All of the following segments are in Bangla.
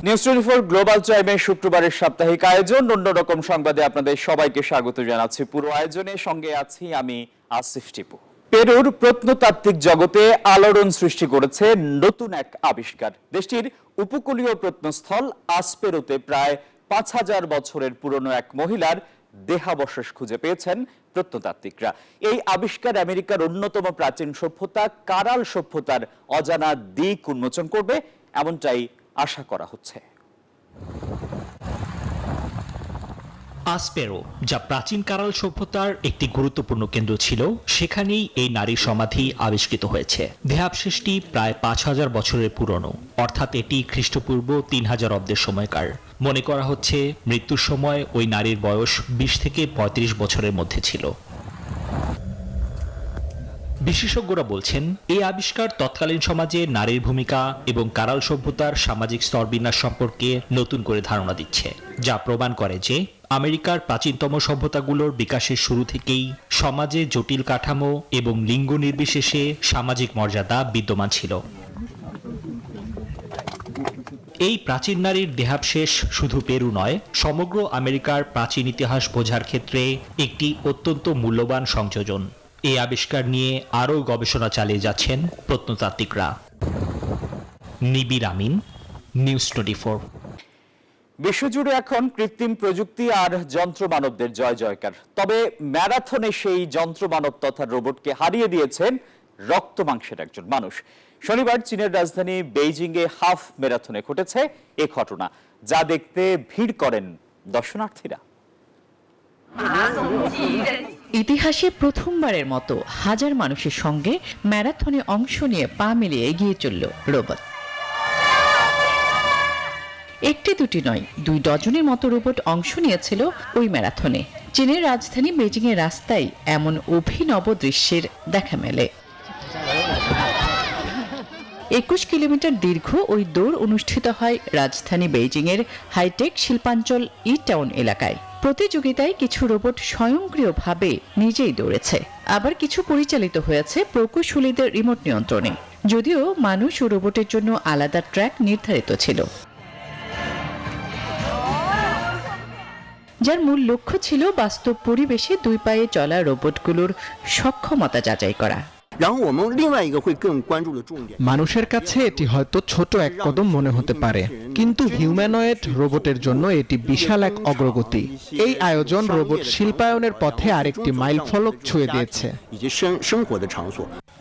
নিউজ 24 গ্লোবাল টাইমে শুক্রবারের সাপ্তাহিক আয়োজন অন্যরকম সংবাদে আপনাদের সবাইকে স্বাগত জানাচ্ছি। পুরো আয়োজনের সঙ্গে আছি আমি আসিফ টিপু। পেরুর প্রত্নতাত্ত্বিক জগতে আলোড়ন সৃষ্টি করেছে নতুন এক আবিষ্কার। দেশটির উপকূলীয় প্রত্নস্থল আসপেরোতে প্রায় ৫,০০০ বছরের পুরনো এক মহিলার দেহাবশেষ খুঁজে পেয়েছেন প্রত্নতাত্ত্বিকরা। এই আবিষ্কার আমেরিকার অন্যতম প্রাচীন সভ্যতা কারাল সভ্যতার অজানা দিক উন্মোচন করবে, এমনটাই আশা করা হচ্ছে। আসপেরো, যা প্রাচীন কারাল সভ্যতার একটি গুরুত্বপূর্ণ কেন্দ্র ছিল, সেখানেই এই নারীর সমাধি আবিষ্কৃত হয়েছে। দেহাবশেষটি প্রায় ৫,০০০ বছরের পুরনো, অর্থাৎ এটি খ্রিস্টপূর্ব ৩,০০০ অব্দের সময়কার। মনে করা হচ্ছে মৃত্যুর সময় ওই নারীর বয়স ২০ থেকে ৩৫ বছরের মধ্যে ছিল। বিশেষজ্ঞরা বলছেন, এই আবিষ্কার তৎকালীন সমাজে নারীর ভূমিকা এবং কারাল সভ্যতার সামাজিক স্তরবিন্যাস সম্পর্কে নতুন করে ধারণা দিচ্ছে, যা প্রমাণ করে যে আমেরিকার প্রাচীনতম সভ্যতাগুলোর বিকাশের শুরু থেকেই সমাজে জটিল কাঠামো এবং লিঙ্গ নির্বিশেষে সামাজিক মর্যাদা বিদ্যমান ছিল। এই প্রাচীন নারীর দেহাবশেষ শুধু পেরু নয়, সমগ্র আমেরিকার প্রাচীন ইতিহাস বোঝার ক্ষেত্রে একটি অত্যন্ত মূল্যবান সংযোজন। এই আবিষ্কার নিয়ে আরও গবেষণা চালিয়ে যাচ্ছেন প্রত্নতাত্ত্বিকরা। নিবিড় আমিন, নিউজ 24। বিশ্বজুড়ে এখন কৃত্রিম প্রযুক্তি আর যন্ত্রমানবদের জয় জয়কার। তবে ম্যারাথনে সেই যন্ত্রমানব তথা রোবটকে হারিয়ে দিয়েছেন রক্ত মাংসের একজন মানুষ। শনিবার চীনের রাজধানী বেইজিং এ হাফ ম্যারাথনে ঘটেছে এ ঘটনা, যা দেখতে ভিড় করেন দর্শনার্থীরা। ইতিহাসে প্রথমবারের মতো হাজার মানুষের সঙ্গে ম্যারাথনে অংশ নিয়ে পা মিলিয়ে এগিয়ে চলল রোবট। একটি দুটি নয়, ২ ডজনের মতো রোবট অংশ নিয়েছিল ওই ম্যারাথনে। চীনের রাজধানী বেজিং এর রাস্তায় এমন অভিনব দৃশ্যের দেখা মেলে। ২১ কিলোমিটার দীর্ঘ ওই দৌড় অনুষ্ঠিত হয় রাজধানী বেইজিং এর হাইটেক শিল্পাঞ্চল ই টাউন এলাকায়। প্রতিযোগিতায় কিছু রোবট স্বয়ংক্রিয়ভাবে নিজেই দৌড়েছে, আবার কিছু পরিচালিত হয়েছে প্রকৌশলীদের রিমোট নিয়ন্ত্রণে, যদিও মানুষ ও রোবটের জন্য আলাদা ট্র্যাক নির্ধারিত ছিল, যার মূল লক্ষ্য ছিল বাস্তব পরিবেশে ২ পায়ে চলা রোবটগুলোর সক্ষমতা যাচাই করা। মানুষের কাছে এটি হয়তো ছোট এক কদম মনে হতে পারে, কিন্তু হিউম্যানয়েড রোবটের জন্য এটি বিশাল এক অগ্রগতি। এই আয়োজন রোবট শিল্পায়নের পথে আরেকটি মাইলফলক ছুঁয়ে দিয়েছে।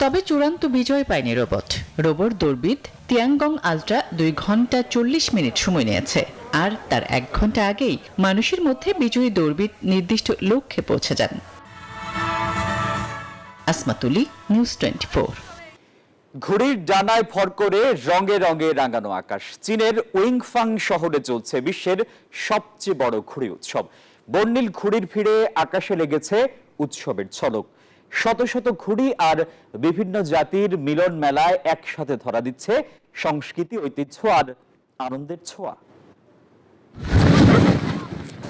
তবে চূড়ান্ত বিজয় পায়নি রোবট। রোবট দৌড়বিদ তিয়ানগং আলট্রা ২ ঘন্টা ৪০ মিনিট সময় নিয়েছে, আর তার ১ ঘন্টা আগেই মানুষের মধ্যে বিজয়ী দৌড়বিদ নির্দিষ্ট লক্ষ্যে পৌঁছে যান। আসমাতুলি, নিউজ 24। ঘুড়ির ডানায় ভর করে রঙে রঙে রাঙানো আকাশ। চীনের উইংফাং শহরে চলছে বিশ্বের সবচেয়ে বড় ঘুড়ি উৎসব। বর্ণিল ঘুড়ির ভিড়ে আকাশে লেগেছে উৎসবের ঝলক। শত শত ঘুড়ি আর বিভিন্ন জাতির মিলন মেলায় একসাথে ধরা দিচ্ছে সংস্কৃতি, ঐতিহ্য আর আনন্দের ছোঁয়া।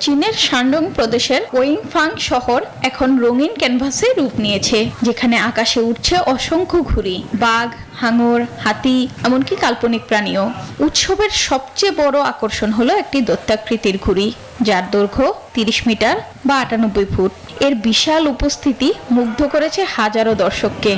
চীনের শানডং প্রদেশের ওয়িংফাং শহর এখন রঙিন ক্যানভাসে রূপ নিয়েছে, যেখানে আকাশে উঠছে অসংখ্য ঘুড়ি, বাঘ, হাঙর, হাতি, এমনকি কাল্পনিক প্রাণীও। উৎসবের সবচেয়ে বড় আকর্ষণ হলো একটি দৈত্যাকৃতির ঘুড়ি, যার দৈর্ঘ্য ৩০ মিটার বা ৯৮ ফুট। এর বিশাল উপস্থিতি মুগ্ধ করেছে হাজারো দর্শককে।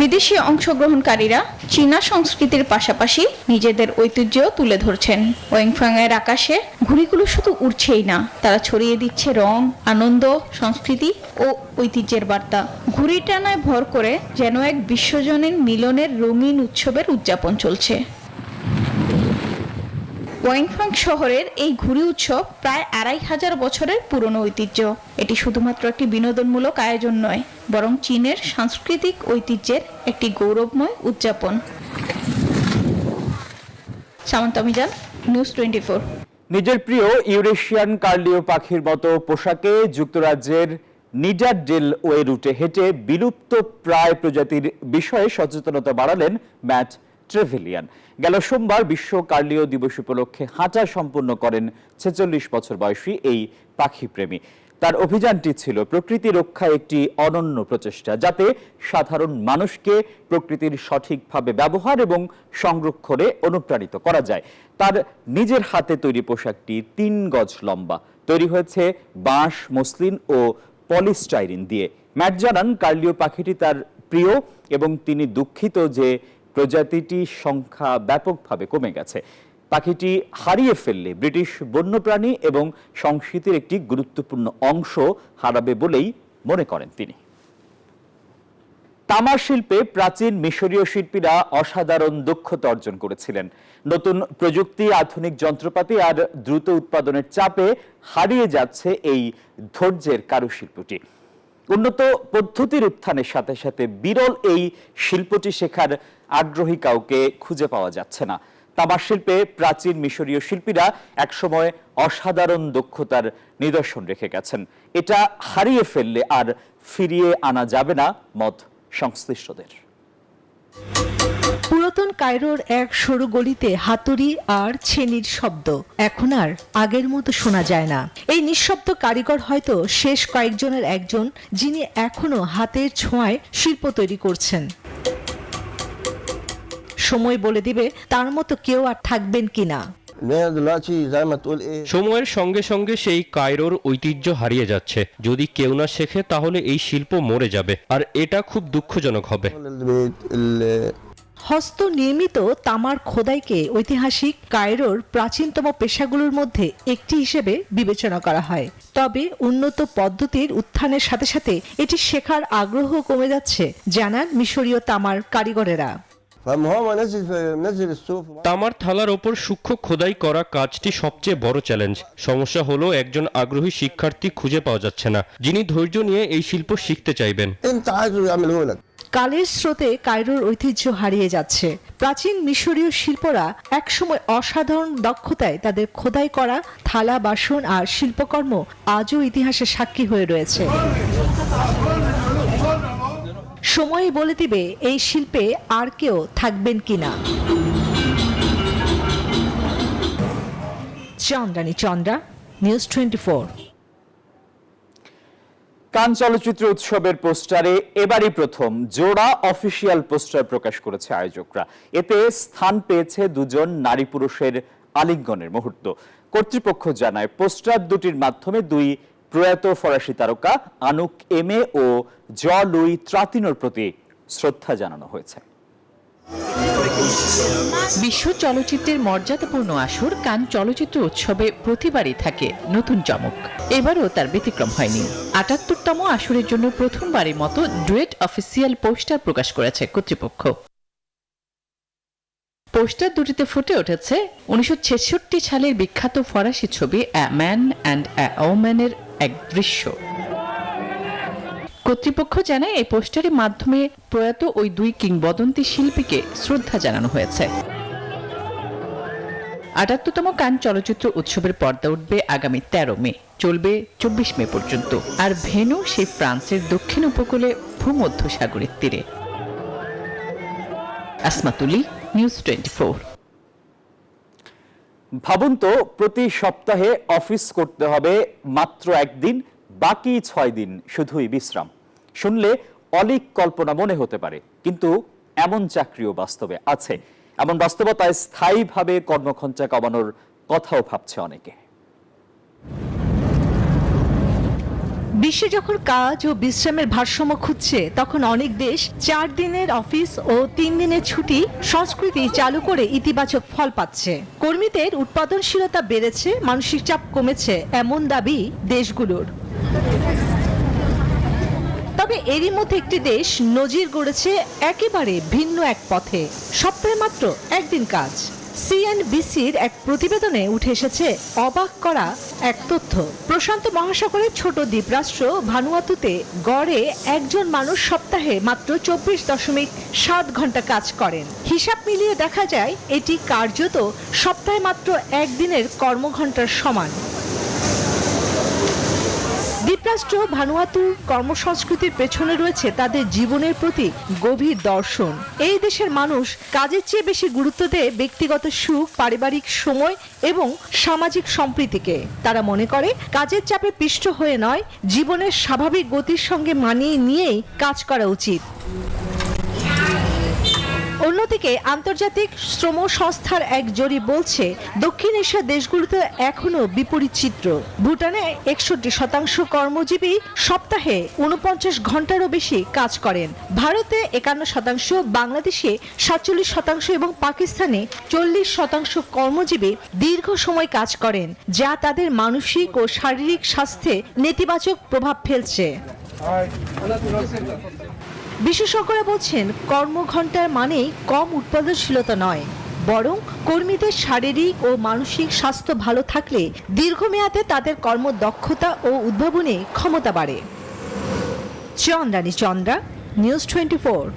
বিদেশি অংশগ্রহণকারীরা চীনা সংস্কৃতির পাশাপাশি নিজেদের ঐতিহ্য তুলে ধরছেন। ওয়েংফাং এর আকাশে ঘুড়িগুলো শুধু উড়ছেই না, তারা ছড়িয়ে দিচ্ছে রং, আনন্দ, সংস্কৃতি ও ঐতিহ্যের বার্তা। ঘুড়ি টানায় ভর করে যেন এক বিশ্বজনীন মিলনের রঙিন উৎসবের উদযাপন চলছে। ওয়েংফাং শহরের এই ঘুড়ি উৎসব প্রায় ২৫০০ বছরের পুরনো ঐতিহ্য। এটি শুধুমাত্র একটি বিনোদনমূলক আয়োজন নয়, বরং চীনের সাংস্কৃতিক ঐতিহ্যের একটি গৌরবময় উদযাপন। সামন্ত মিজান, নিউজ 24। নিজের প্রিয় ইউরেশিয়ান কার্লিও পাখির মতো পোশাকে যুক্তরাজ্যের নিডারডেল ওয়ে রুটে হেঁটে বিলুপ্ত প্রায় প্রজাতির বিষয়ে সচেতনতা বাড়ালেন ম্যাট ট্রেভেলিয়ান। গেল সোমবার বিশ্ব কার্লিও দিবস উপলক্ষে হাঁটা সম্পন্ন করেন ৪৬ বছর বয়সী এই পাখি প্রেমী। তার অভিযানটি ছিল প্রকৃতি রক্ষায় একটি অনন্য প্রচেষ্টা, যাতে সাধারণ মানুষকে প্রকৃতির সঠিকভাবে ব্যবহার এবং সংরক্ষণে অনুপ্রাণিত করা যায়। তার নিজের হাতে তৈরি পোশাকটি 3 গজ লম্বা, তৈরি হয়েছে বাঁশ, মসলিন ও পলিস্টাইরিন দিয়ে। ম্যাট জানান, কার্লিও পাখিটি তার প্রিয় এবং তিনি দুঃখিত যে প্রজাতিটির সংখ্যা ব্যাপকভাবে কমে গেছে। পাখিটি হারিয়ে ফেললে ব্রিটিশ বন্যপ্রাণী এবং সংস্কৃতির একটি গুরুত্বপূর্ণ অংশ হারাবে বলেই মনে করেন তিনি। তামার শিল্পে প্রাচীন মিশরীয় শিল্পীরা অসাধারণ দক্ষতা অর্জন করেছিলেন। নতুন প্রযুক্তি, আধুনিক যন্ত্রপাতি আর দ্রুত উৎপাদনের চাপে হারিয়ে যাচ্ছে এই ধৈর্যের কারুশিল্পটি। উন্নত পদ্ধতির উত্থানের সাথে সাথে বিরল এই শিল্পটি শেখার আগ্রহী কাউকে খুঁজে পাওয়া যাচ্ছে না। তামার শিল্পে প্রাচীন মিশরীয় শিল্পীরা একসময় অসাধারণ দক্ষতার নিদর্শন রেখে গেছেন। এটা হারিয়ে ফেললে আর ফিরিয়ে আনা যাবে না মত সংশ্লিষ্টদের। পুরাতন কায়রোর এক সরু গলিতে হাতুড়ি আর ছেনির শব্দ এখন আর আগের মতো শোনা যায় না। এই নিঃশব্দ কারিগর হয়তো শেষ কয়েকজনের একজন, যিনি এখনো হাতের ছোঁয়ায় শিল্প তৈরি করছেন। সময় বলে দিবে তার মতো কেউ আর থাকবেন কিনা। সময়ের সঙ্গে সঙ্গে সেই কায়রোর ঐতিহ্য হারিয়ে যাচ্ছে। যদি কেউ না শেখে তাহলে এই শিল্প মরে যাবে, আর এটা খুব দুঃখজনক হবে। হস্ত নির্মিত তামার খোদাইকে ঐতিহাসিক কায়রোর প্রাচীনতম পেশাগুলোর মধ্যে একটি হিসেবে বিবেচনা করা হয়। তবে উন্নত পদ্ধতির উত্থানের সাথে সাথে এটি শেখার আগ্রহ কমে যাচ্ছে, জানান মিশরীয় তামার কারিগরেরা। তামার থালার ওপর সূক্ষ্ম খোদাই করা কাজটি সবচেয়ে বড় চ্যালেঞ্জ। সমস্যা হলো একজন আগ্রহী শিক্ষার্থী খুঁজে পাওয়া যাচ্ছে না, যিনি ধৈর্য নিয়ে এই শিল্প শিখতে চাইবেন। কালের স্রোতে কায়রোর ঐতিহ্য হারিয়ে যাচ্ছে। প্রাচীন মিশরীয় শিল্পরা একসময় অসাধারণ দক্ষতায় তাদের খোদাই করা থালা, বাসন আর শিল্পকর্ম আজও ইতিহাসে সাক্ষী হয়ে রয়েছে। সময় বলে দিবে এই শিল্পে আর কেউ থাকবেন কিনা। চন্দ্রা, নিউজ 24। কান চলচ্চিত্র উৎসবের পোস্টারে এবারই প্রথম জোড়া অফিসিয়াল পোস্টার প্রকাশ করেছে আয়োজকরা। এতে স্থান পেয়েছে 2 নারী পুরুষের আলিঙ্গনের মুহূর্ত। কর্তৃপক্ষ জানায়, পোস্টার দুটির মাধ্যমে 2 প্রয়াত ফরাসি তারকা আনুক এমে ও লুই ত্রাতিনোর প্রতি শ্রদ্ধা জানানো হয়েছে। বিশ্ব চলচ্চিত্রের মর্যাদাপূর্ণ আসর কান চলচ্চিত্র উৎসবে প্রতিবারই থাকে নতুন চমক। এবারও তার ব্যতিক্রম হয়নি। ৭৮তম আসরের জন্য প্রথমবারের মতো ডুয়েট অফিসিয়াল পোস্টার প্রকাশ করেছে কর্তৃপক্ষ। পোস্টার দুটিতে ফুটে উঠেছে 1966 সালের বিখ্যাত ফরাসি ছবি আ ম্যান অ্যান্ড আ ওম্যানের এক দৃশ্য। কর্তৃপক্ষ জানায়, এই পোস্টারের মাধ্যমে প্রয়াত ওই 2 কিংবদন্তি শিল্পীকে শ্রদ্ধা জানানো হয়েছে। ৭৮তম কান চলচ্চিত্র উৎসবের পর্দা উঠবে আগামী 13 মে, চলবে 24 মে পর্যন্ত। আর ভেন্যু সেই ফ্রান্সের দক্ষিণ উপকূলে ভূমধ্যসাগরের তীরে। আসমাতুলি, নিউজ 24। ভাবুন তো, প্রতি সপ্তাহে অফিস করতে হবে মাত্র 1 দিন, বাকি 6 দিন শুধুই বিশ্রাম। শুনলে অলীক কল্পনা মনে হতে পারে, কিন্তু এমন চাকরিও বাস্তবে আছে। এমন বাস্তবতায় স্থায়ীভাবে কর্মঘণ্টা কমানোর কথাও ভাবছে অনেকে। বিশ্বে যখন কাজ ও বিশ্রামের ভারসাম্য খুঁজছে, তখন অনেক দেশ 4 দিনের অফিস ও 3 দিনের ছুটি সংস্কৃতি চালু করে ইতিবাচক ফল পাচ্ছে। কর্মীদের উৎপাদনশীলতা বেড়েছে, মানসিক চাপ কমেছে, এমন দাবি দেশগুলোর। তবে এরই মধ্যে একটি দেশ নজির গড়েছে একেবারে ভিন্ন এক পথে। সপ্তাহে মাত্র 1 দিন কাজ। সিএনবিসির এক প্রতিবেদনে উঠে এসেছে অবাক করা এক তথ্য। প্রশান্ত মহাসাগরের ছোট দ্বীপরাষ্ট্র ভানুয়াতুতে গড়ে একজন মানুষ সপ্তাহে মাত্র 24.7 ঘন্টা কাজ করেন। হিসাব মিলিয়ে দেখা যায় এটি কার্যত সপ্তাহে মাত্র 1 দিনের কর্মঘণ্টার সমান। দ্বীপরাষ্ট্র ভানুয়াতুর কর্মসংস্কৃতির পেছনে রয়েছে তাদের জীবনের প্রতি গভীর দর্শন। এই দেশের মানুষ কাজের চেয়ে বেশি গুরুত্ব দেয় ব্যক্তিগত সুখ, পারিবারিক সময় এবং সামাজিক সম্প্রীতিকে। তারা মনে করে কাজের চাপে পিষ্ট হয়ে নয়, জীবনের স্বাভাবিক গতির সঙ্গে মানিয়ে নিয়েই কাজ করা উচিত। অন্যদিকে আন্তর্জাতিক শ্রম সংস্থার এক জরিপ বলছে দক্ষিণ এশিয়ার দেশগুলোতে এখনো বিপরীত চিত্র। ভুটানে 61% কর্মজীবী সপ্তাহে 49 ঘন্টারও বেশি কাজ করেন, ভারতে 51%, বাংলাদেশে 47% এবং পাকিস্তানে 40% কর্মজীবী দীর্ঘ সময় কাজ করেন, যা তাদের মানসিক ও শারীরিক স্বাস্থ্যে নেতিবাচক প্রভাব ফেলছে। বিশেষজ্ঞরা বলছেন কর্মঘণ্টার মানেই কম উৎপাদনশীলতা নয়, বরং কর্মীদের শারীরিক ও মানসিক স্বাস্থ্য ভালো থাকলে দীর্ঘমেয়াদে তাদের কর্মদক্ষতা ও উদ্ভাবনী ক্ষমতা বাড়ে। চন্দ্রানী চন্দ্রা, নিউজ 24।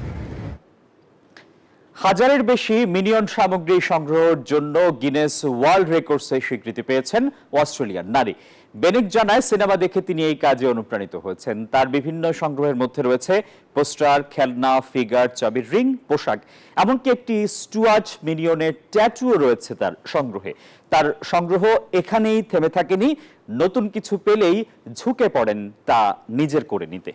হাজারের বেশি মিনিয়ন সামগ্রী সংগ্রহের জন্য গিনেস ওয়ার্ল্ড রেকর্ডসে স্বীকৃতি পেয়েছেন অস্ট্রেলিয়ার নারী। বেনিক জানায় সিনেমা দেখে তিনি এই কাজে অনুপ্রাণিত হয়েছেন। তার বিভিন্ন সংগ্রহের মধ্যে রয়েছে পোস্টার, খেলনা, ফিগার, চাবির রিং, পোশাক, এমনকি একটি স্টুয়ার্ট মিনিয়নের ট্যাটুও রয়েছে তার সংগ্রহে। তার সংগ্রহ এখানেই থেমে থাকেনি, নতুন কিছু পেলেই ঝুঁকে পড়েন তা নিজের করে নিতে।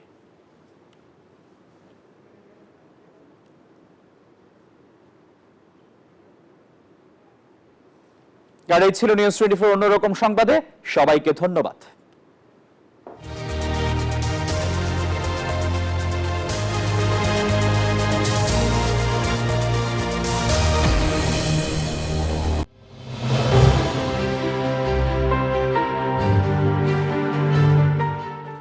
আর এই ছিল নিউজ 24 অন্যরকম সংবাদে। সবাইকে ধন্যবাদ।